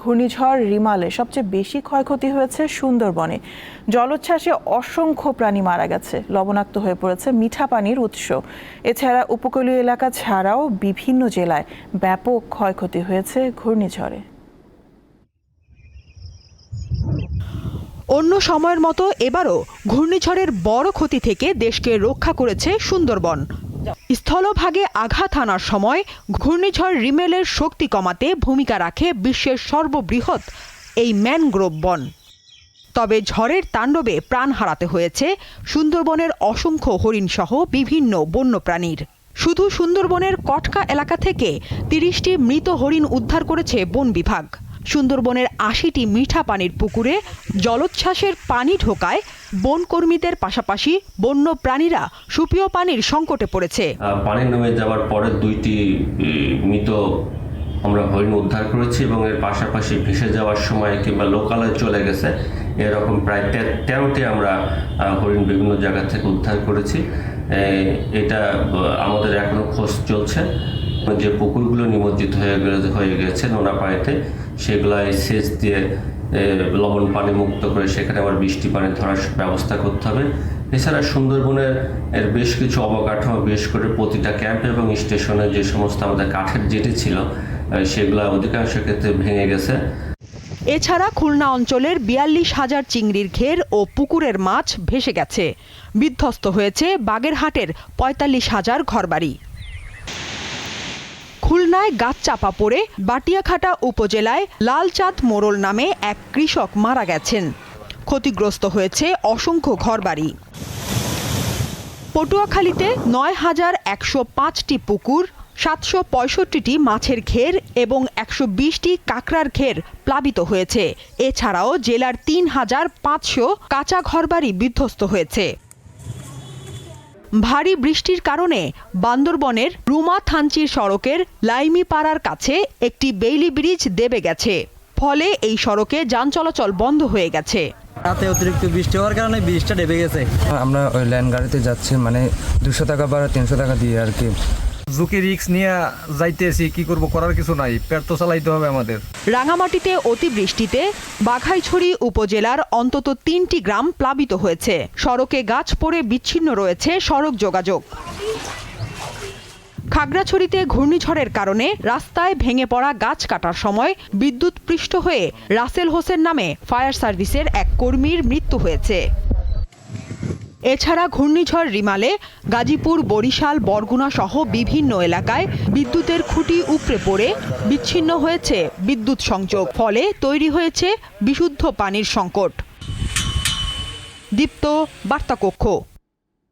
ঘূর্ণিঝড় রিমালে সবচেয়ে বেশি ক্ষয়ক্ষতি হয়েছে সুন্দরবনে। জলোচ্ছ্বাসে অসংখ্য প্রাণী মারা গেছে, লবণাক্ত হয়ে পড়েছে মিঠা পানির উৎস। এছাড়া উপকূলীয় এলাকা ছাড়াও বিভিন্ন জেলায় ব্যাপক ক্ষয়ক্ষতি হয়েছে ঘূর্ণিঝড়ে। অন্য সময়ের মতো এবারও ঘূর্ণিঝড়ের বড় ক্ষতি থেকে দেশকে রক্ষা করেছে সুন্দরবন। স্থলভাগে আঘাত হানার সময় ঘূর্ণিঝড় রিমেলের শক্তি কমাতে ভূমিকা রাখে বিশ্বের সর্ববৃহৎ এই ম্যানগ্রোভ বন। তবে ঝড়ের তাণ্ডবে প্রাণ হারাতে হয়েছে সুন্দরবনের অসংখ্য হরিণসহ বিভিন্ন বন্যপ্রাণীর। শুধু সুন্দরবনের কটকা এলাকা থেকে ৩০টি মৃত হরিণ উদ্ধার করেছে বন বিভাগ। সুন্দরবনের ৮০টি মিঠা পানির পুকুরে জলোচ্ছ্বাসের পানি ঢোকায় বনকর্মীদের পাশাপাশি বন্য প্রাণীরা সুপেয় পানির সংকটে পড়েছে। পানি নেমে যাওয়ার পরে ২টি মৃত আমরা হরিণ উদ্ধার করেছি এবং এর পাশাপাশি ভেসে যাওয়ার সময় কিংবা লোকালয়ে চলে গেছে এরকম প্রায় ১৩টি আমরা হরিণ বিভিন্ন জায়গা থেকে উদ্ধার করেছি। এটা আমাদের এখনো খোঁজ চলছে। যে পুকুরগুলো নিমজ্জিত হয়ে গেছে নোনা পানিতে, সেগুলো সেচ দিয়ে লবণ পানি মুক্ত করে সেখানে আবার বৃষ্টি পানি ধরার ব্যবস্থা করতে হবে। এছাড়া সুন্দরবনের বেশ কিছু অবকাঠামো, বিশেষ করে প্রতিটা ক্যাম্প এবং স্টেশনে যে সমস্ত আমাদের কাঠের জেটি ছিল সেগুলো অধিকাংশ ক্ষেত্রে ভেঙে গেছে। এছাড়া খুলনা অঞ্চলের ৪২,০০০ চিংড়ির ঘের ও পুকুরের মাছ ভেসে গেছে। বিধ্বস্ত হয়েছে বাগেরহাটের ৪৫,০০০ ঘরবাড়ি। খুলনায় গাছ চাপা পড়ে বাটিয়াখাটা উপজেলায় লালচাঁদ মোড়ল নামে এক কৃষক মারা গেছেন। ক্ষতিগ্রস্ত হয়েছে অসংখ্য ঘরবাড়ি। পটুয়াখালীতে ৯,১০৫টি পুকুর, ৭৬৫টি মাছের ঘের এবং ১২০টি কাঁকড়ার ঘের প্লাবিত হয়েছে। এছাড়াও জেলার ৩,৫০০ কাঁচা ঘরবাড়ি বিধ্বস্ত হয়েছে। ভারী বৃষ্টির কারণে বান্দরবনের রুমা থানচির সড়কের লাইমিপাড়ার কাছে একটি বেইলি ব্রিজ দেবে গেছে। ফলে এই সড়কে যান চলাচল বন্ধ হয়ে গেছে। রাতে অতিরিক্ত বৃষ্টি হওয়ার কারণে ব্রিজটা ডেবে গেছে। আমরা ওই ল্যান্ড গাড়িতে যাচ্ছি, মানে ২০০ টাকা বা ৩০০ টাকা দিয়ে আর কি। ঝুঁকি রিস্ক নিয়ে যাইতেছি, কি করব, করার কিছু নাই, পেট তো চালাইতে হবে আমাদের। রাঙামাটিতে অতিবৃষ্টিতে বাঘাইছড়ি উপজেলার অন্তত ৩টি গ্রাম প্লাবিত হয়েছে। সড়কে গাছ পড়ে বিচ্ছিন্ন রয়েছে সড়ক যোগাযোগ। খাগড়াছড়িতে ঘূর্ণিঝড়ের কারণে রাস্তায় ভেঙে পড়া গাছ কাটার সময় বিদ্যুৎপৃষ্ট হয়ে রাসেল হোসেন নামে ফায়ার সার্ভিসের এক কর্মীর মৃত্যু হয়েছে। এছাড়া ঘূর্ণিঝড় রিমালে গাজীপুর, বরিশাল, বরগুনা সহ বিভিন্ন এলাকায় বিদ্যুতের খুঁটি উপড়ে পড়ে বিচ্ছিন্ন হয়েছে বিদ্যুৎ সংযোগ। ফলে তৈরি হয়েছে বিশুদ্ধ পানির সংকট। দীপ্ত বার্তাকক্ষ।